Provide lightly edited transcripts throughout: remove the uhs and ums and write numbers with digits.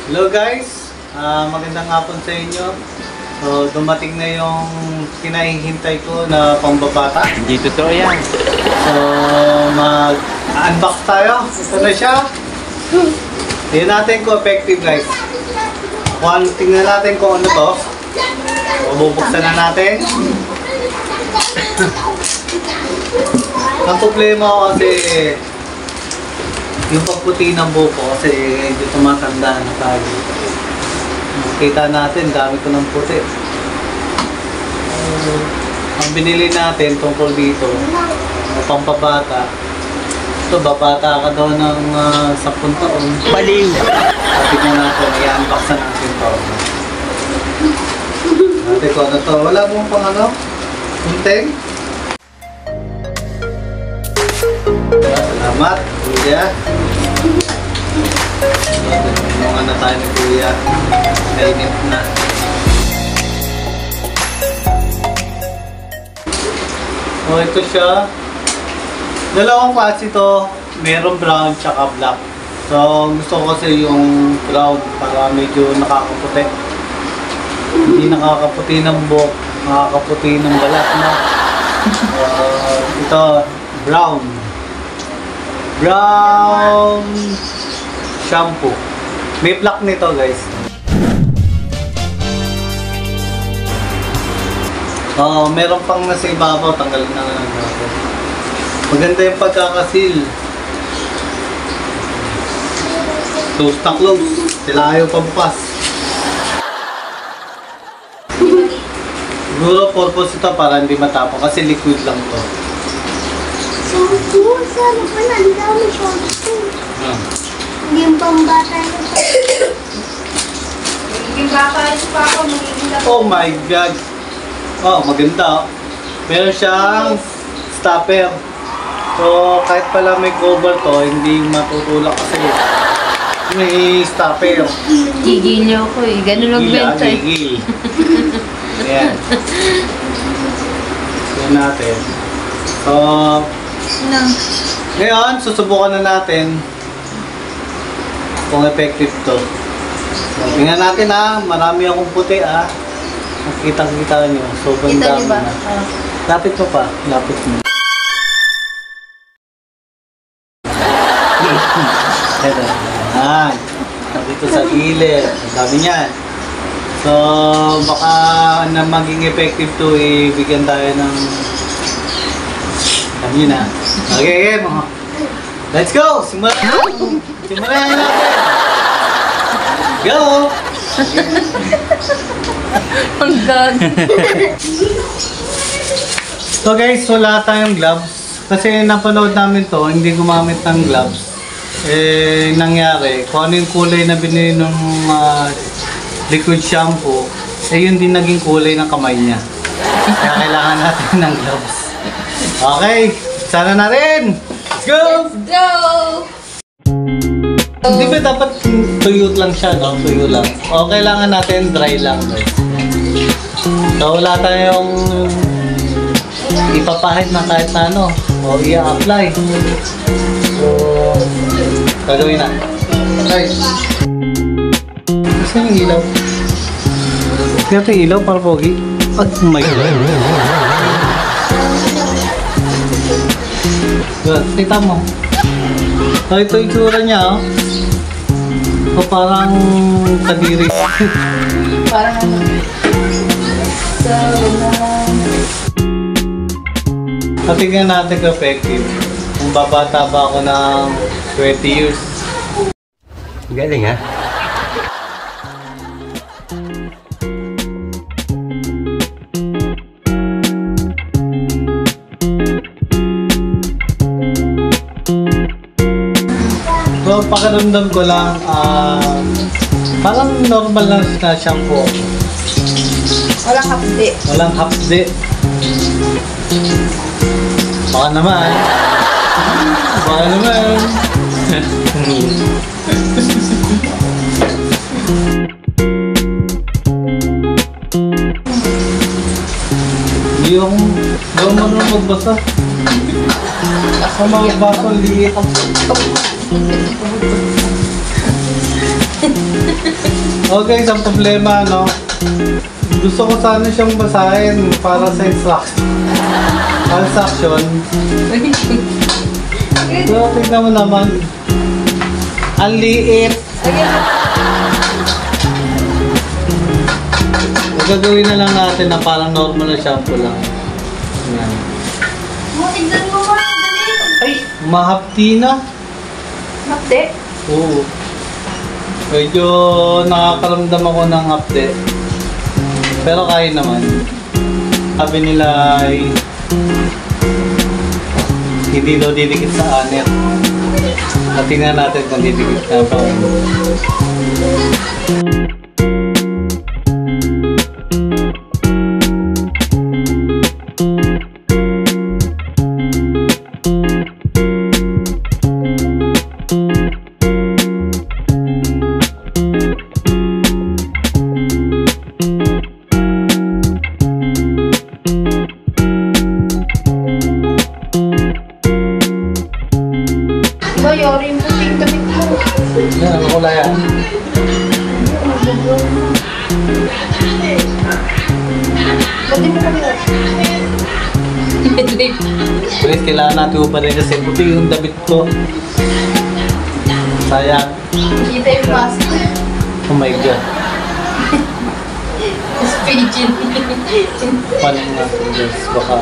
Hello guys, magandang hapon sa inyo. So dumating na yung kinahihintay ko na pambabata. Hindi totoo yan. So mag-unbox tayo. Ito na siya. Tingnan natin kung effective guys. Tingnan natin kung ano to. So, bubuksan na natin. Ang problema ko kasi yung pagputi ng buko kasi medyo tumatanda na tayo. Kita natin, dami ko ng puti. Ang binili natin tungkol dito, pampabata. Ito, babata ka daw ng 10 taon. Baliw! Tignan natin, i-unbox na natin ito. Ate ko, ano to? Wala mong pang ano? Kunting? Salamat, kuya. Mga na tayo ni kuya. Kainit na. So, ito siya. Dalawang klase ito. Merong brown tsaka black. So, gusto ko kasi yung brown para medyo nakakaputi. Hindi nakakaputi ng buhok, nakakaputi ng balat na. Ito, brown. Brown shampoo. May black nito guys. Meron pang nasa ibabaw, tanggalin na natin. Maganda yung pagkakasil. Close na close. Sila ayaw pabukas. Siguro purpose ito para hindi matapang kasi liquid lang to. Shampoo? Sana pala, ang dami shampoo. Hindi yung pambata yung magiging bata ito pa ako, magiging bata. Oh my God! Oh, maganda. Meron siyang stopper. So, kahit pala may cover to, hindi matutulak kasi may stopper. Gigil niyo ako eh. Ganun lang benta eh. Gigil. Ayan. Yan natin. So, ngayon, susubukan na natin kung effective to. So, tingnan natin ha. Marami akong puti ha. Nakita-kita nyo. Sobrang Kita dami niyo ba? na. Lapit mo pa. Lapit mo. Ito. Ayan. Dito sa gilid. Ang dami niyan. So, baka na maging effective to, ibigyan tayo ng kami na. Okay, mga. Let's go! Simulan natin! Go! Ang gag. So guys, wala tayong gloves. Kasi napanood namin to, hindi gumamit ng gloves. Nangyari, kung ano yung kulay na binili ng liquid shampoo, yun din naging kulay ng kamay niya. Kaya kailangan natin ng gloves. Okay, sana na rin! Let's go! Let's go! Hindi ba dapat tuyo lang siya, no? Tuyo lang. O kailangan natin dry lang, guys. So wala tayong ipapahid na kahit na ano. O i-apply. So, gagawin na. Guys. Kasi yung ilaw. Kasi yung ilaw para pogi. Oh my God. Good. Kita mo. So ito yung tsura niya, oh. So parang kadiri. Parang ano. So, Tingnan natin kung effective. Kung babata ba ako ng 20 years. Galing ha? So pakiramdam ko lang, parang normal lang na shampoo. walang hapdi. Walang hapdi. Baka naman. Baka naman. Hindi ako marunong magbasa. Sa mga baso, liit ang Okay, isang problema, no? Gusto ko sana siyang basahin para sa instruction. Pero tignan mo naman. Ang liit. Gagawin na lang natin na parang normal na shampoo lang. Ayan. Tignan mo ba? Ay, mahapti na. Hapde? Oo. Medyo nakakaramdam ako ng hapde. Pero kaya naman. Sabi nila ay hindi daw didikit sa anit. Tingnan natin kung didikit na pa. Diba, yori yung puting damit mo. Yan, ano kulay yan? Ba't di mo kami Please, kailangan natin uparin kasi puti yung damit ko. Sayang. kita yung mask. Oh my God. Pigeon. Paano natin guys? Baka...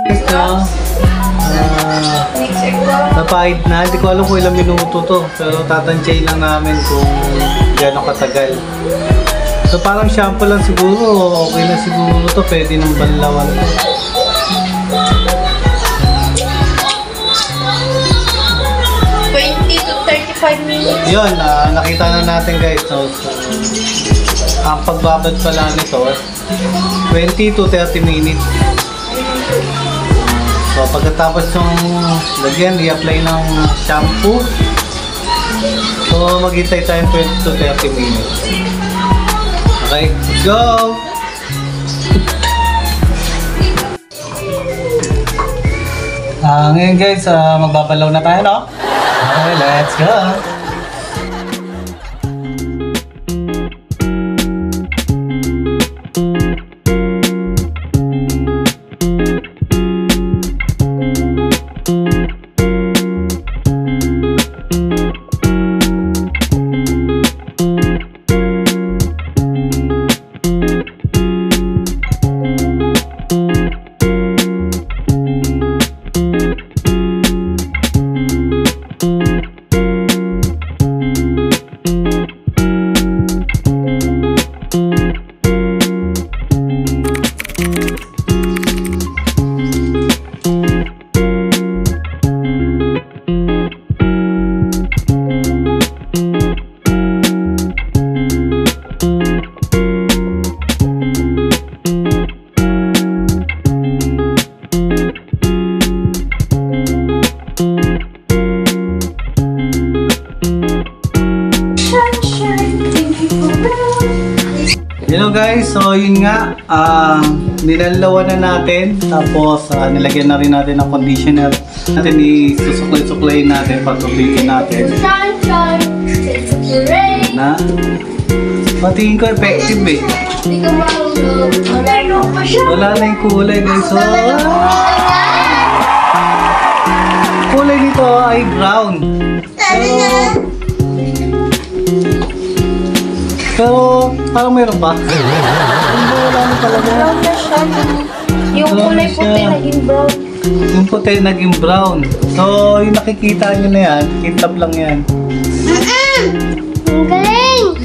Next exam. Napahid na, hindi ko alam kung ilang minuto to. Pero tatansyahin lang namin kung gano'ng katagal. So parang shampoo lang siguro, okay na siguro to, pwede ng banlawan to. To 35 minutes. Yun, nakita na natin guys. So, ang pagbabad pala nito, 20 to 30 minutes. So pagkatapos yung lagyan, i-apply ng shampoo. So maghintay tayo 20 to 30 minutes. Okay, let's go! Ngayon guys, magbabalaw na tayo, no? Okay, let's go! Hello guys, so yun nga, nilalawan na natin, tapos nilagyan na rin natin ng conditioner natin, isusuklay-suklay natin, pag-ublitin natin na patingin ko effective eh. Hindi ko marunong. Meron pa siya. Wala na yung kulay guys, so kulay nito ay brown. Pero parang meron pa. Wala na talaga. Brown na siya. Yung Brown kulay na puti siya. naging brown. Yung puti naging brown. So, yung nakikita nyo na yan, kitab lang yan. Ang galing!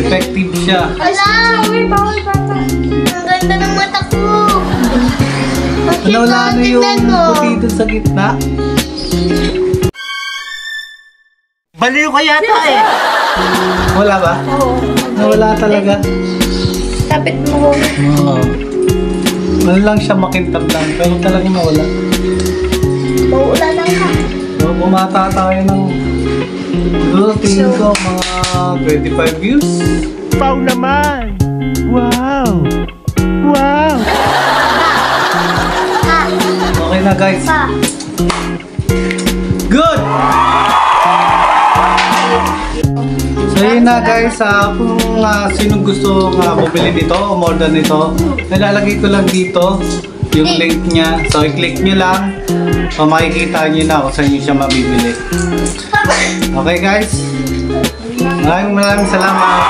Effective siya. Wala! Uy, bawal bata. Ang ganda ng mata ko. Wala na yung puti dun sa gitna. Baliw ka yata eh. Wala ba? Oo. Wala talaga. Sabi lapit mo. Oo. Ano lang siya makintab lang, pero talagang mawala. Maulan lang ka. So, bumata tayo ng tingin ko mga 25 views. Pau naman! Wow! Wow! Pa. Okay na guys. Pa. Good! So yun na guys, kung sino gusto bumili nito o order nito, nilalagay ko lang dito yung link niya. So i-click nyo lang, so makikita nyo na kung saan nyo siya mabibili. Okay guys, maraming salamat.